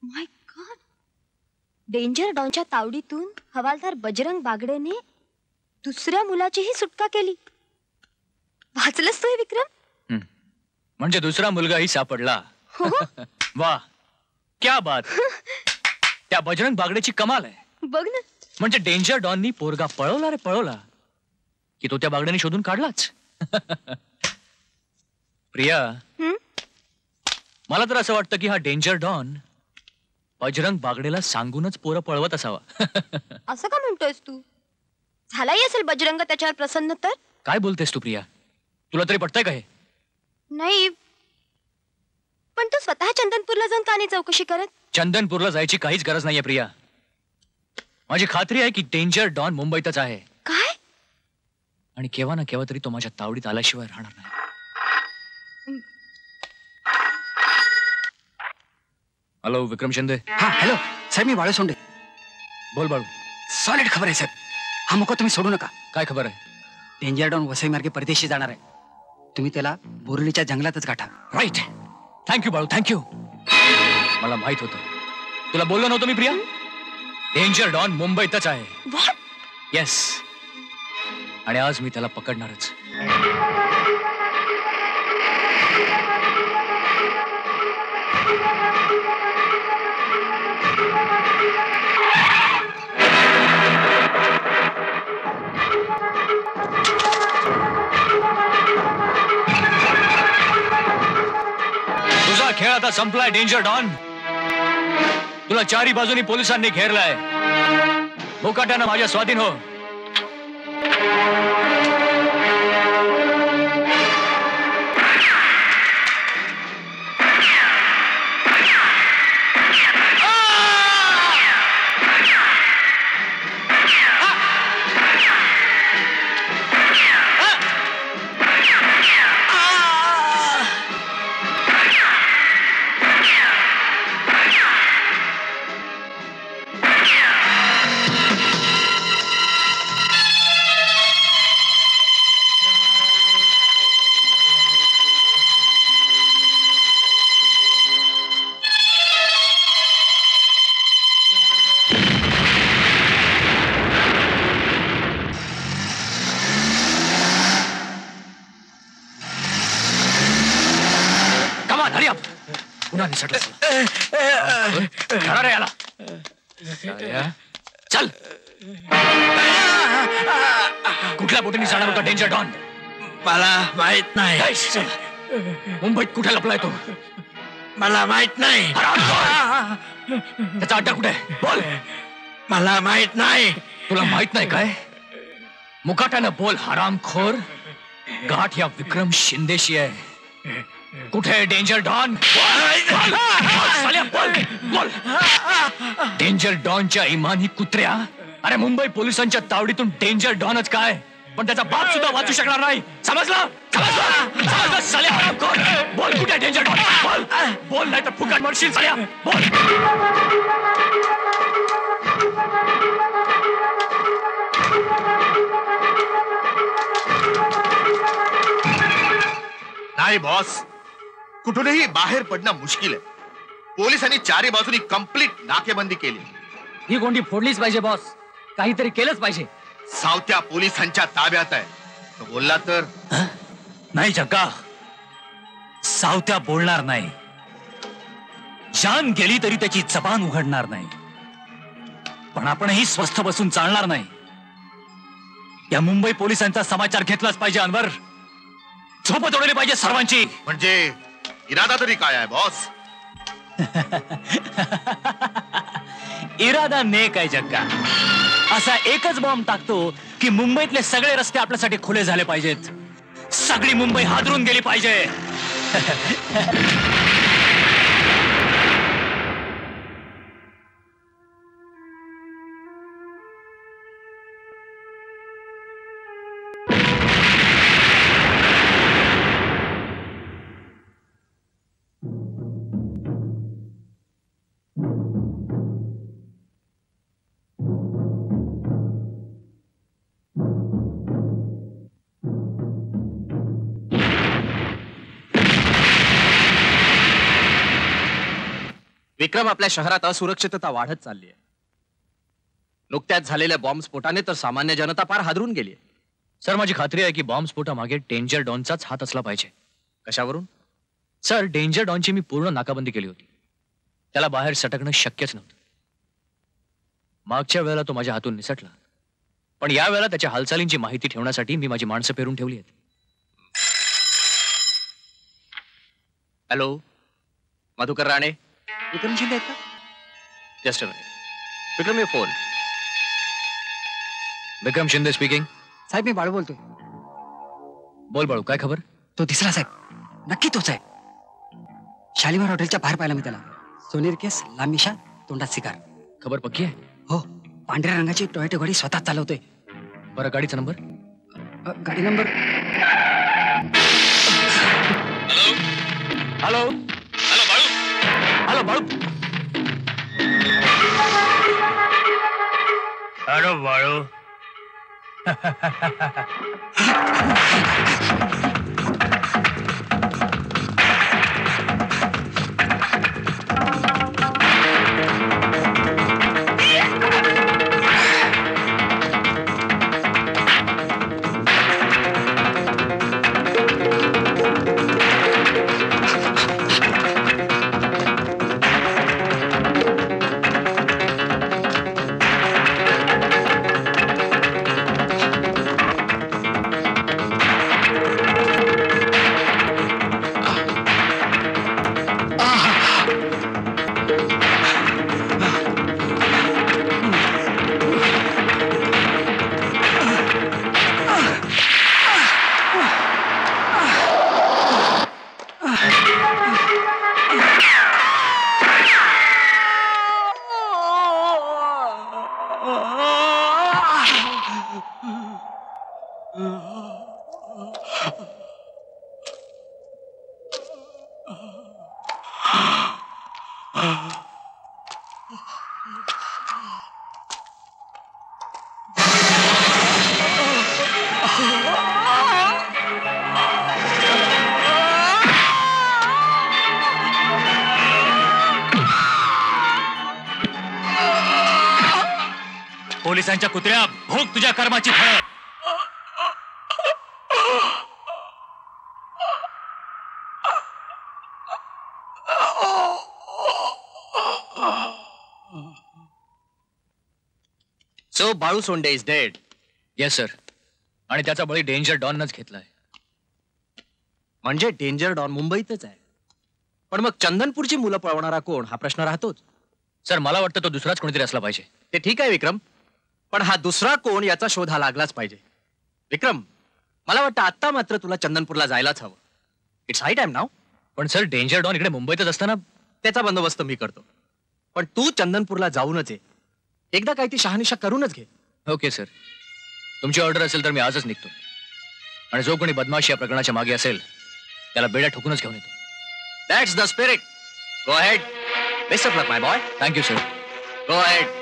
माय God, danger डॉनच्या तावडीतून हवालदार बजरंग बागडेने दुसऱ्या मुलाचीही सुटका केली. वाचलंस तू हे विक्रम? म्हणजे दुसरा मुलगाही सापडला. वा, क्या बात. त्या बजरंग बागडेची कमाल आहे. बघ ना. म्हणजे डेंजर डॉननी पोरगा पळवला रे पळवला की तो त्या बागड्याने शोधून काढलाच. प्रिया, मला तर असं वाटतं की हा डेंजर डॉन बजरंग बागडेला सांगूनच पोरं पळवत असावा. असं का म्हणतोयस तू? झालाही असेल बजरंग त्याच्यावर प्रसन्न तर. काय बोलतेस तू प्रिया? तुला तरी पटतंय का हे? नाही, पण तू स्वतः चंदनपूरला जाऊन का नाही चौकशी करत? चंदनपूरला जायची काहीच गरज नाहीये प्रिया. माझी खात्री आहे की डेंजर डॉन मुंबईतच आहे. काय? आणि केव्हा ना केव्हा तरी तो माझ्या तावडीत आल्याशिवाय राहणार नाही. हॅलो विक्रम शिंदे. हा हॅलो साहेब, मी बाळू सोंडे. बोल बाळू. सॉलिड खबर आहे साहेब. हा मोका तुम्ही सोडू नका. काय खबर आहे? डेंजर डॉन वसई मार्गे परदेशी जाणार आहे. तुम्ही त्याला बोरिवलीच्या जंगलातच गाठा. राईट. Thank you Balu, thank you. मला माहित होतं. तुला बोललो नव्हतं मी प्रिया? डेंजर डॉन मुंबईतच आहे. येस. आणि आज मी त्याला पकडणारच. तुझा खेळ आता संपलाय डेंजर डॉन. तुला चारी बाजूनी पोलिसांनी घेरलाय. मुकाट्यानं माझ्या स्वाधीन हो. चल. कुठल्या बोटीने जाणार होता डेंजर डॉन? मला माहित नाही. मुंबईत कुठे लपलाय तो? मला माहित नाही. त्याचा अड्डा कुठे? बोल. मला माहित नाही. तुला माहित नाही काय? मुकाट्यानं बोल हरामखोर. गाठ या विक्रम शिंदेशी आहे. कुठे डेंजर डॉन? बोल. डेंजर डॉनच्या इमानी कुत्र्या. अरे मुंबई पोलिसांच्या तावडीतून डेंजर डॉनच काय, पण त्याचा बाप सुद्धा वाचू शकणार नाही. समजला? साल्या हरामखोर. बोल कुठे डेंजर डॉन? बोल. बोल नाही तर फुकट मरशील साल्या. बोल. नाही बॉस, कुठूनही बाहेर पडणं मुश्किल आहे. पोलिसांनी चारी बाजूनी कंप्लीट नाकेबंदी केली. ही गोंडी फोडलीच पाहिजे बॉस. काहीतरी केलंच पाहिजे. सावत्या पोलिसांच्या ताब्यात आहे. तो बोलला तर नाही जग्गा, सावत्या बोलणार नाही. जान गेली तरी त्याची जबान उघडणार नाही. पण आपणही स्वस्थ बसून चालणार नाही. या मुंबई पोलिसांचा समाचार घेतलाच पाहिजे. अनवर, झोपत उडवली पाहिजे सर्वांची. म्हणजे इरादा तरी काय आहे बॉस? इरादा नेक आहे जग्गा. असा एकच बॉम्ब टाकतो की मुंबईतले सगळे रस्ते आपल्यासाठी खुले झाले पाहिजेत. सगळी मुंबई हादरून गेली पाहिजे. विक्रम, आपल्या शहरात असुरक्षितता वाढत चालली आहे. नुकत्याच झालेल्या बॉम्बस्फोटाने तर सामान्य जनता फार हादरून गेली. सर, माझी खात्री आहे की बॉम्बस्फोटामागे डेंजर डॉनचाच हात असला पाहिजे. कशावरून? सर, डेंजर डॉनची मी पूर्ण नाकाबंदी केली होती. त्याला बाहेर सटकणं शक्यच नव्हतं. मागच्या वेळेला तो माझ्या हातून निसटला, पण या वेळेला त्याच्या हालचालींची माहिती ठेवण्यासाठी मी माझी माणसं पेरून ठेवली आहेत. हॅलो, मधुकर राणे. विक्रम शिंदे आहेत का? Just a minute. विक्रम, ये फोन. विक्रम शिंदे स्पीकिंग. साहेब, मी बाळू बोलतोय. बोल बाळू, काय खबर? तो दिसला साहेब, नक्की तोच आहे. शालिमार हॉटेलच्या बाहेर पाहिला मी त्याला. सोनेरी केस, लांब मिशा, तोंडात सिगार. खबर पक्की आहे? हो, पांढऱ्या रंगाची टोयोटा गाडी स्वतः चालवतोय. बरं, गाडीचा नंबर? गाडी number. Hello hello Balu. Hello Balu. अरे बाळू. पोलिसांच्या कुत्र्या, भोग तुझ्या कर्माची फळं. सो बाळू सोंडे इज डेड. येस सर, आणि त्याचा बळी डेंजर डॉनच घेतलाय. म्हणजे डेंजर डॉन मुंबईतच आहे, पण मग चंदनपूरची मुलं पळवणारा कोण हा प्रश्न राहतोच. सर, मला वाटतं तो दुसराच कोणीतरी असला पाहिजे. ते ठीक आहे विक्रम, पण हा दुसरा कोण याचा शोध हा लागलाच पाहिजे. विक्रम, मला वाटतं आता मात्र तुला चंदनपूरला जायलाच हवं. इट्स हाय टाइम नाव. पण सर, डेंजर डॉन इकडे मुंबईतच असताना. त्याचा बंदोबस्त मी करतो, पण तू चंदनपूरला जाऊनच ये. एकदा काही ती शहानिशा करूनच घे. ओके सर, तुमची ऑर्डर असेल तर मी आजच निघतो, आणि जो कोणी बदमाश या प्रकरणाच्या मागे असेल त्याला बेड्या ठोकूनच घेऊन येतो. That's the spirit. Go ahead. Best of luck my boy. Thank you sir. Go ahead.